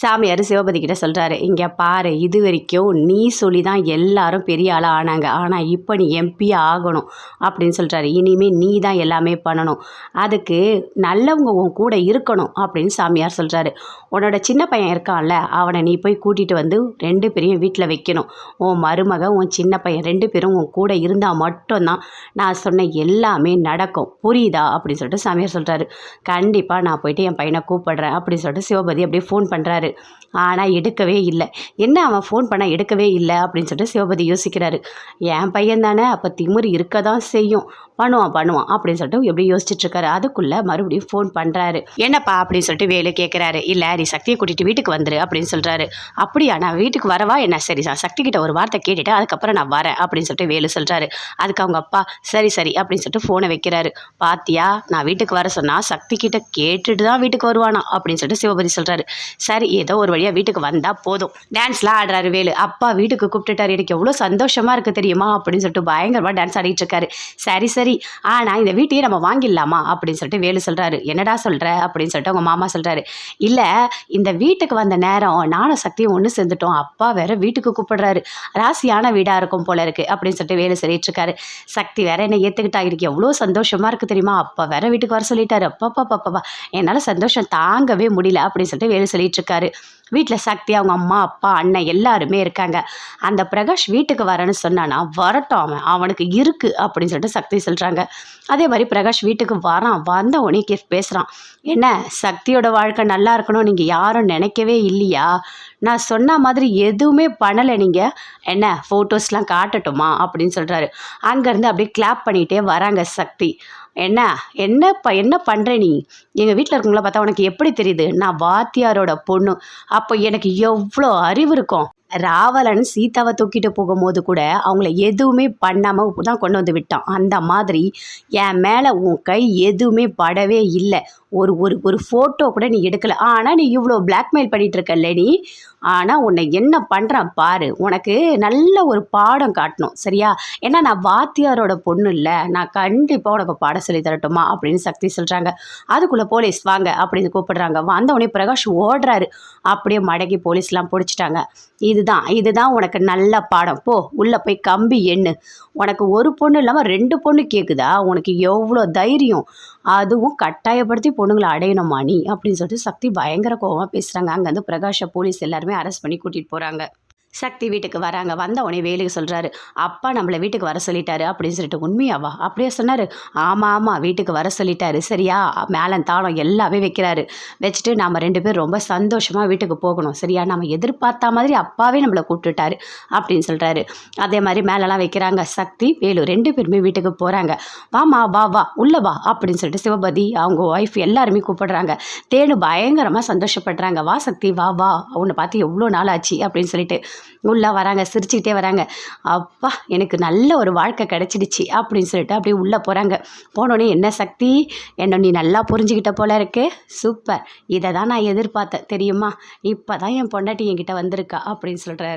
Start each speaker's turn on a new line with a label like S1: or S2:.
S1: சாமியார் சிவபதி கிட்ட சொல்கிறாரு, இங்கே பாரு, இது வரைக்கும் நீ சொல்லி தான் எல்லாரும் பெரிய ஆளாக ஆனாங்க, ஆனால் இப்போ நீ எம்பி ஆகணும் அப்படின்னு சொல்கிறாரு. இனிமேல் நீ தான் எல்லாமே பண்ணணும், அதுக்கு நல்லவங்க உன் கூட இருக்கணும் அப்படின்னு சாமியார் சொல்கிறாரு. உன்னோட சின்ன பையன் இருக்கான்ல, அவனை நீ போய் கூட்டிகிட்டு வந்து 2 பேரையும் வீட்டில் வைக்கணும். உன் மருமக உன் சின்ன பையன் 2 பேரும் உன் கூட இருந்தால் மட்டும்தான் நான் சொன்ன எல்லாமே நடக்கும், புரியுதா அப்படின்னு சொல்லிட்டு சாமியார் சொல்கிறாரு. கண்டிப்பாக நான் போயிட்டு என் பையனை கூப்பிடுறேன் அப்படின்னு சொல்லிட்டு சிவபதி அப்படியே ஃபோன் பண்ணுறாரு. ஆனால் எடுக்கவே இல்லை. என்ன அவன் ஃபோன் பண்ண எடுக்கவே இல்லை அப்படின்னு சொல்லிட்டு சிவபதி யோசிக்கிறாரு. என் பையன் தானே, அப்போ திமிரு இருக்க தான் செய்யும், பண்ணுவான் அப்படின்னு சொல்லிட்டு எப்படி யோசிச்சுட்டு இருக்காரு. அதுக்குள்ளே மறுபடியும் ஃபோன் பண்ணுறாரு. என்னப்பா அப்படின்னு சொல்லிட்டு வேலு கேட்குறாரு. இல்லை, நீ சக்தியை கூட்டிகிட்டு வீட்டுக்கு வந்துரு அப்படின்னு சொல்கிறாரு. அப்படியா, நான் வீட்டுக்கு வரவா என்ன? சரி, நான் சக்தி கிட்ட ஒரு வார்த்தை கேட்டுட்டு அதுக்கப்புறம் நான் வரேன் அப்படின்னு சொல்லிட்டு வேலு சொல்கிறாரு. அதுக்கு அவங்க அப்பா சரி அப்படின்னு சொல்லிட்டு ஃபோனை வைக்கிறாரு. பாத்தியா, நான் வீட்டுக்கு வர சொன்னால் சக்தி கிட்ட கேட்டுட்டு தான் வீட்டுக்கு வருவானா அப்படின்னு சொல்லிட்டு சிவபதி சொல்கிறாரு. சரி, ஏதோ ஒரு வழியாக வீட்டுக்கு வந்தால் போதும். டான்ஸ்லாம் ஆடுறாரு வேலு. அப்பா வீட்டுக்கு கூப்பிட்டுட்டாரு, எனக்கு எவ்வளோ சந்தோஷமாக இருக்குது தெரியுமா அப்படின்னு சொல்லிட்டு பயங்கரமாக டான்ஸ் ஆடிட்டு இருக்காரு. சரி, ஆனால் இந்த வீட்டையே நம்ம வாங்கிடலாமா அப்படின்னு சொல்லிட்டு வேலு சொல்கிறாரு. என்னடா சொல்கிற அப்படின்னு சொல்லிட்டு அவங்க மாமா சொல்கிறாரு. இல்லை, இந்த வீட்டுக்கு வந்த நேரம் நானும் சக்தியும் ஒன்று சேர்ந்துட்டோம், அப்பா வேற வீட்டுக்கு கூப்பிடுறாரு, ராசியான வீடாக இருக்கும் போல இருக்குது அப்படின்னு சொல்லிட்டு வேலு சொல்லிட்டு இருக்காரு. சக்தி வேற என்னை ஏற்றுக்கிட்டா, எனக்கு எவ்வளோ சந்தோஷமாக இருக்குது தெரியுமா, அப்பா வேற வீட்டுக்கு வர சொல்லிட்டாரு, அப்பா என்னால் சந்தோஷம் தாங்கவே முடியல அப்படின்னு சொல்லிட்டு வேலு சொல்லிட்டு இருக்காரு. வீட்டில் சக்தி, அவங்க அம்மா அப்பா அண்ணன் எல்லாருமே இருக்காங்க. அந்த பிரகாஷ் வீட்டுக்கு வரேன்னு சொன்னானா வரட்டும், அவனுக்கு இருக்குது அப்படின்னு சொல்லிட்டு சக்தி சொல்கிறாங்க. அதே மாதிரி பிரகாஷ் வீட்டுக்கு வந்த உடனே பேசுகிறான். என்ன, சக்தியோட வாழ்க்கை நல்லா இருக்கணும் நீங்கள் யாரும் நினைக்கவே இல்லையா? நான் சொன்ன மாதிரி எதுவுமே பண்ணலை, நீங்கள் என்ன ஃபோட்டோஸ்லாம் காட்டட்டுமா அப்படின்னு சொல்கிறாரு. அங்கேருந்து அப்படியே கிளாப் பண்ணிகிட்டே வராங்க சக்தி. என்ன பண்ணுற நீ? எங்கள் வீட்டில் இருக்கவங்கள பார்த்தா உனக்கு எப்படி தெரியுது? நான் வாத்தியாரோட பொண்ணு, அப்போ எனக்கு எவ்வளோ அறிவு இருக்கும். ராவலன் சீதாவை தூக்கிட்டு போகும்போது கூட அவங்கள எதுவுமே பண்ணாமல் தான் கொண்டு வந்து விட்டான். அந்த மாதிரி என் மேலே உன் கை எதுவுமே படவே இல்லை. ஒரு ஃபோட்டோ கூட நீ எடுக்கலை. ஆனால் நீ இவ்வளோ பிளாக்மெயில் பண்ணிகிட்டு இருக்கல்ல நீ. ஆனால் உன்னை என்ன பண்ணுறான் பாரு, உனக்கு நல்ல ஒரு பாடம் காட்டணும் சரியா? ஏன்னா நான் வாத்தியாரோட பொண்ணு இல்லை, நான் கண்டிப்பாக உனக்கு பாடம் சொல்லி தரட்டுமா அப்படின்னு சக்தி சொல்கிறாங்க. அதுக்குள்ளே போலீஸ் வாங்க அப்படின்னு கூப்பிடுறாங்க. வந்தவொடனே பிரகாஷ் ஓடுறாரு. அப்படியே மடக்கி போலீஸ்லாம் பிடிச்சிட்டாங்க. இதுதான் உனக்கு நல்ல பாடம், போ உள்ளே போய் கம்பி எண்ணு. உனக்கு ஒரு பொண்ணு இல்லாமல் 2 பொண்ணு கேட்குதா? உனக்கு எவ்வளோ தைரியம்? அதுவும் கட்டாயப்படுத்தி பொண்ணுங்களை அடையணுமா நீ அப்படின்னு சொல்லிட்டு சக்தி பயங்கர கோவமாக பேசுகிறாங்க. அங்கேருந்து பிரகாஷை போலீஸ் எல்லாருமே அரெஸ்ட் பண்ணி கூட்டிகிட்டு போகிறாங்க. சக்தி வீட்டுக்கு வராங்க. வந்த உடனே வேலுக்கு சொல்கிறாரு, அப்பா நம்மளை வீட்டுக்கு வர சொல்லிட்டாரு அப்படின்னு சொல்லிட்டு. உண்மையாவா? அப்படியே சொன்னார். ஆமாம் வீட்டுக்கு வர சொல்லிட்டாரு சரியா? மேலே தாளம் எல்லாமே வைக்கிறாரு. வச்சுட்டு நாம் 2 பேர் ரொம்ப சந்தோஷமாக வீட்டுக்கு போகணும் சரியா? நம்ம எதிர்பார்த்த மாதிரி அப்பாவே நம்மளை கூப்பிட்டுட்டாரு அப்படின்னு சொல்கிறாரு. அதே மாதிரி மேலெலாம் வைக்கிறாங்க. சக்தி வேலு 2 பேருமே வீட்டுக்கு போகிறாங்க. வாமா வா உள்ளே வா அப்படின்னு சொல்லிட்டு சிவபதி அவங்க ஒய்ஃப் எல்லாருமே கூப்பிடுறாங்க. தேனு பயங்கரமாக சந்தோஷப்படுறாங்க. வா சக்தி வா அவனை பார்த்து எவ்வளோ நாள் ஆச்சு அப்படின்னு சொல்லிட்டு உள்ளே வராங்க. சிரிச்சுக்கிட்டே வராங்க. அப்பா எனக்கு நல்ல ஒரு வாழ்க்கை கிடச்சிடுச்சு அப்படின்னு சொல்லிட்டு அப்படியே உள்ளே போகிறாங்க. போனோடனே என்ன சக்தி, என்ன நீ நல்லா புரிஞ்சுக்கிட்ட போல இருக்கு, சூப்பர், இதை தான் நான் எதிர்பார்த்தேன் தெரியுமா, இப்போ தான் என் பொண்டாட்டி என்கிட்ட வந்திருக்கா அப்படின்னு சொல்கிறார்.